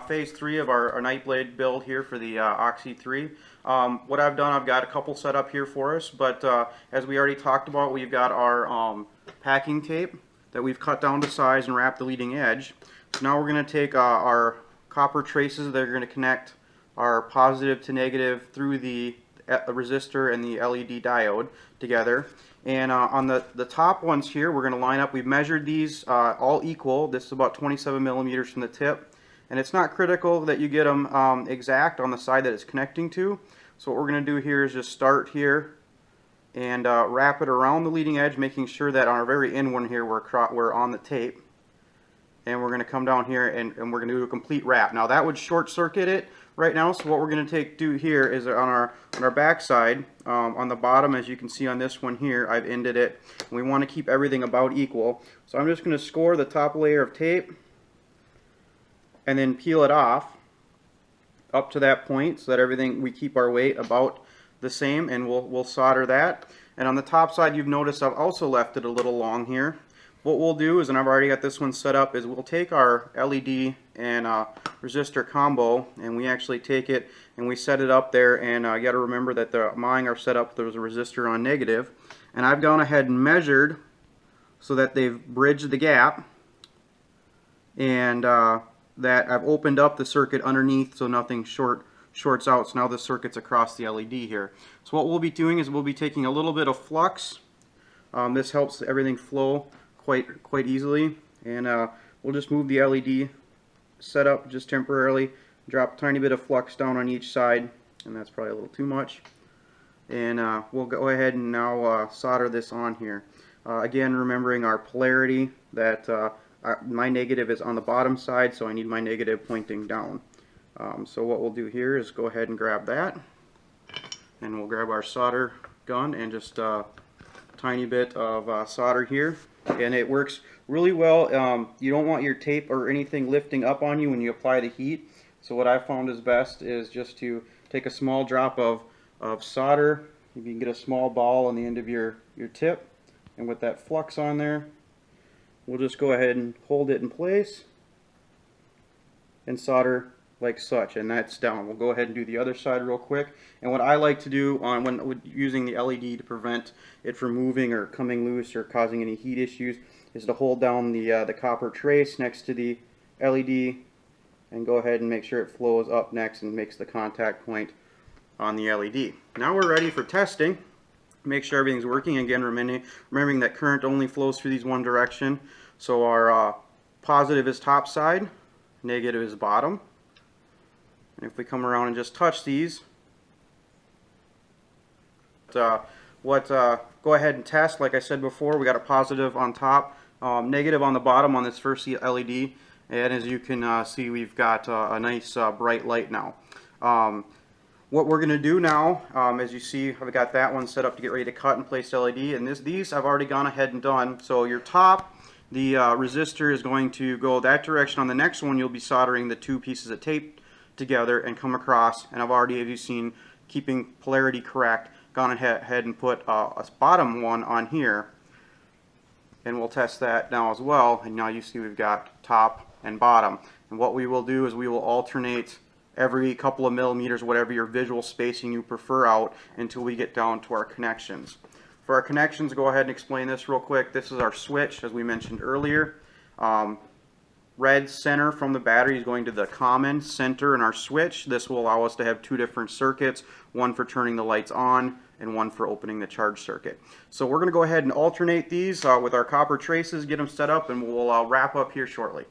Phase 3 of our night blade build here for the Oxy 3. What I've done, I've got a couple set up here for us, but as we already talked about, we've got our packing tape that we've cut down to size and wrapped the leading edge. So now we're going to take our copper traces that are going to connect our positive to negative through the resistor and the LED diode together. And on the top ones here, we're going to line up. We've measured these all equal. This is about 27 millimeters from the tip. And it's not critical that you get them exact on the side that it's connecting to. So what we're going to do here is just start here and wrap it around the leading edge, making sure that on our very end one here we're on the tape. And we're going to come down here and we're going to do a complete wrap. Now that would short circuit it right now, so what we're going to do here is on our back side, on the bottom, as you can see on this one here, I've ended it. And we want to keep everything about equal. So I'm just going to score the top layer of tape and then peel it off up to that point so that everything, we keep our weight about the same, and we'll solder that. And on the top side, you've noticed I've also left it a little long here. What we'll do is, and I've already got this one set up, is we'll take our LED and resistor combo, and we actually take it and we set it up there. And you got to remember that mine are set up, there's a resistor on negative, and I've gone ahead and measured so that they've bridged the gap, and that I've opened up the circuit underneath so nothing shorts out. So now the circuit's across the LED here. So what we'll be doing is we'll be taking a little bit of flux. This helps everything flow quite easily, and we'll just move the LED setup just temporarily, drop a tiny bit of flux down on each side, and that's probably a little too much. And we'll go ahead and now solder this on here. Again, remembering our polarity, that my negative is on the bottom side, so I need my negative pointing down. So what we'll do here is go ahead and grab that, and we'll grab our solder gun and just tiny bit of solder here, and it works really well. You don't want your tape or anything lifting up on you when you apply the heat, so what I found is best is just to take a small drop of solder. You can get a small ball on the end of your tip, and with that flux on there, we'll just go ahead and hold it in place and solder like such, and that's down. We'll go ahead and do the other side real quick. And what I like to do when using the LED to prevent it from moving or coming loose or causing any heat issues is to hold down the copper trace next to the LED and go ahead and make sure it flows up next and makes the contact point on the LED. Now we're ready for testing. Make sure everything's working. Again, remembering that current only flows through these one direction. So our positive is top side, negative is bottom. And if we come around and just touch these, go ahead and test. Like I said before, we got a positive on top, negative on the bottom on this first LED, and as you can see, we've got a nice bright light now. What we're going to do now, as you see, I've got that one set up to get ready to cut and place LED, and these I've already gone ahead and done. So your top, the resistor is going to go that direction. On the next one, you'll be soldering the two pieces of tape together and come across, and I've already, as you've seen, keeping polarity correct, gone ahead and put a bottom one on here, and we'll test that now as well. And now you see we've got top and bottom, and what we will do is we will alternate every couple of millimeters, whatever your visual spacing you prefer, out until we get down to our connections. For our connections, go ahead and explain this real quick. This is our switch, as we mentioned earlier. Red center from the battery is going to the common center in our switch. This will allow us to have two different circuits, one for turning the lights on and one for opening the charge circuit. So we're going to go ahead and alternate these with our copper traces, get them set up, and we'll wrap up here shortly.